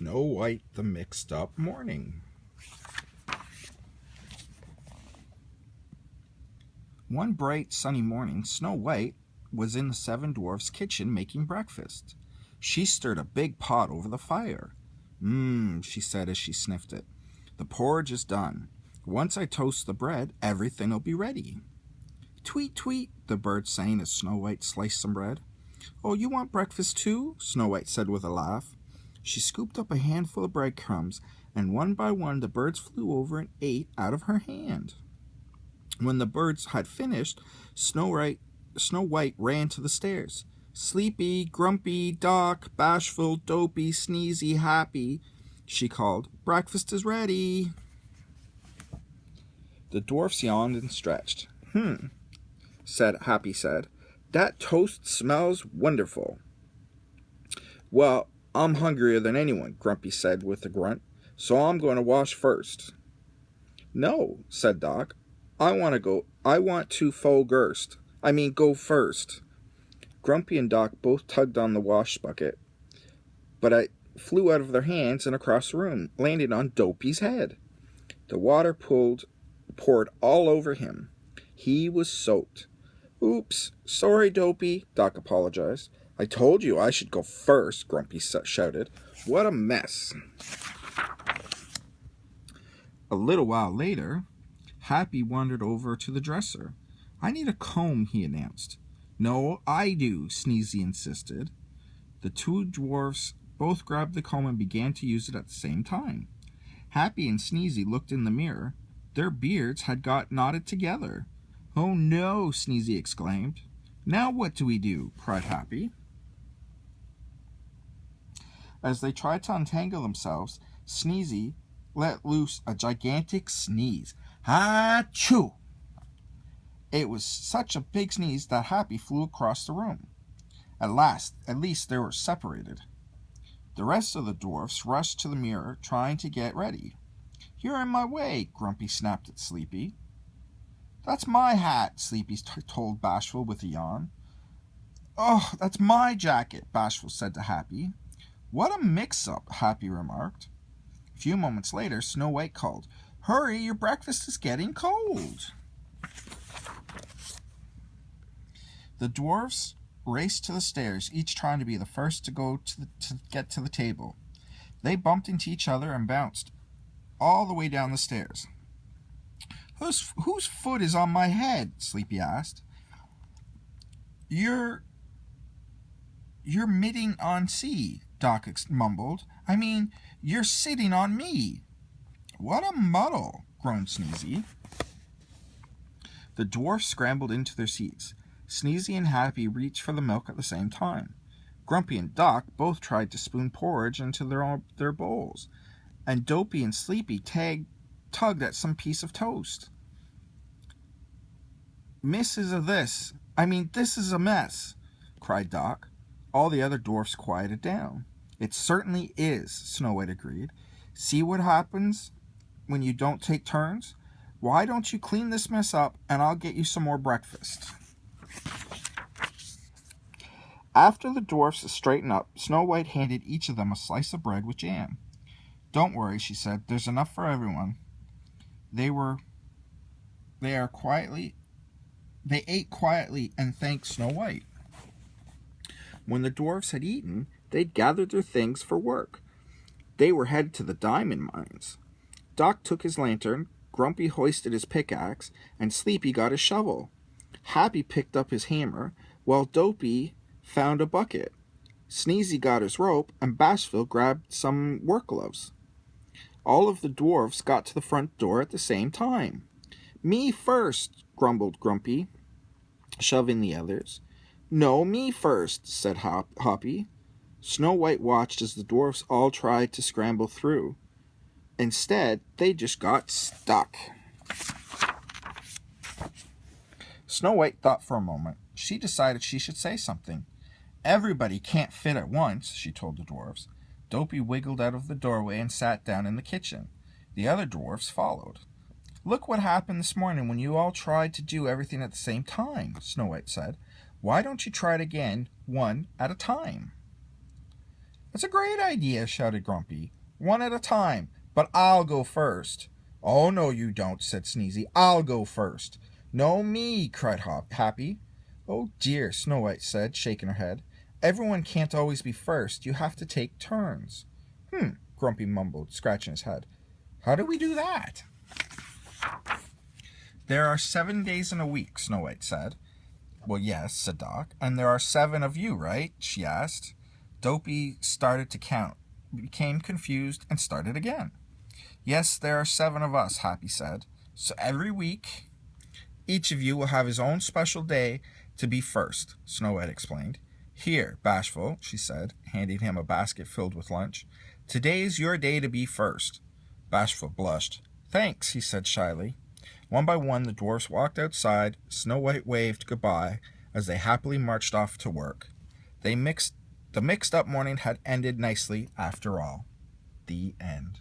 Snow White the Mixed-Up Morning. One bright sunny morning, Snow White was in the seven dwarfs' kitchen making breakfast. She stirred a big pot over the fire. She said as she sniffed it. The porridge is done. Once I toast the bread, everything'll be ready. Tweet, tweet, the bird sang as Snow White sliced some bread. Oh, you want breakfast too? Snow White said with a laugh. She scooped up a handful of breadcrumbs, and one by one the birds flew over and ate out of her hand. When the birds had finished, Snow White ran to the stairs. Sleepy, grumpy, Doc, bashful, dopey, sneezy, happy, she called. Breakfast is ready. The dwarfs yawned and stretched. Happy said. That toast smells wonderful. Well, I'm hungrier than anyone, Grumpy said with a grunt, so I'm going to wash first. No, said Doc. I want to go first. Grumpy and Doc both tugged on the wash bucket, but it flew out of their hands and across the room, landing on Dopey's head. The water poured all over him. He was soaked. Oops, sorry, Dopey, Doc apologized. I told you I should go first, Grumpy shouted. What a mess. A little while later, Happy wandered over to the dresser. I need a comb, he announced. No, I do, Sneezy insisted. The two dwarfs both grabbed the comb and began to use it at the same time. Happy and Sneezy looked in the mirror. Their beards had got knotted together. Oh no, Sneezy exclaimed. Now what do we do? Cried Happy. As they tried to untangle themselves, Sneezy let loose a gigantic sneeze. Ha-choo! It was such a big sneeze that Happy flew across the room. At least they were separated. The rest of the dwarfs rushed to the mirror, trying to get ready. You're in my way, Grumpy snapped at Sleepy. That's my hat, Sleepy told Bashful with a yawn. Oh, that's my jacket, Bashful said to Happy. What a mix-up, Happy remarked. A few moments later, Snow White called, Hurry, your breakfast is getting cold. The dwarfs raced to the stairs, each trying to be the first to get to the table. They bumped into each other and bounced all the way down the stairs. Whose foot is on my head? Sleepy asked. You're mitting on C, Doc mumbled. I mean, you're sitting on me. What a muddle, groaned Sneezy. The dwarfs scrambled into their seats. Sneezy and Happy reached for the milk at the same time. Grumpy and Doc both tried to spoon porridge into their bowls, and Dopey and Sleepy tugged at some piece of toast. This is a mess, cried Doc. All the other dwarfs quieted down. It certainly is, Snow White agreed. See what happens when you don't take turns? Why don't you clean this mess up and I'll get you some more breakfast? After the dwarfs straightened up, Snow White handed each of them a slice of bread with jam. Don't worry, she said. There's enough for everyone. They ate quietly and thanked Snow White. When the dwarfs had eaten, they'd gathered their things for work. They were headed to the diamond mines. Doc took his lantern, Grumpy hoisted his pickaxe, and Sleepy got his shovel. Happy picked up his hammer, while Dopey found a bucket. Sneezy got his rope, and Bashful grabbed some work gloves. All of the dwarfs got to the front door at the same time. Me first, grumbled Grumpy, shoving the others. No, me first, said Hoppy. Snow White watched as the dwarfs all tried to scramble through. Instead, they just got stuck. Snow White thought for a moment. She decided she should say something. Everybody can't fit at once, she told the dwarfs. Dopey wiggled out of the doorway and sat down in the kitchen. The other dwarfs followed. Look what happened this morning when you all tried to do everything at the same time, Snow White said. Why don't you try it again, one at a time? "That's a great idea," shouted Grumpy. "One at a time, but I'll go first." "Oh, no, you don't," said Sneezy. "I'll go first." "No, me," cried Happy. "Oh, dear," Snow White said, shaking her head. "Everyone can't always be first. You have to take turns." Grumpy mumbled, scratching his head. "How do we do that?" "There are 7 days in a week," Snow White said. "Well, yes," said Doc. "And there are 7 of you, right?" she asked. Dopey started to count, became confused, and started again. "Yes, there are 7 of us," Happy said. "So every week, each of you will have his own special day to be first," Snow White explained. "Here, Bashful," she said, handing him a basket filled with lunch. "Today's your day to be first." Bashful blushed. "Thanks," he said shyly. One by one, the dwarfs walked outside. Snow White waved goodbye as they happily marched off to work. The mixed-up morning had ended nicely after all. The end.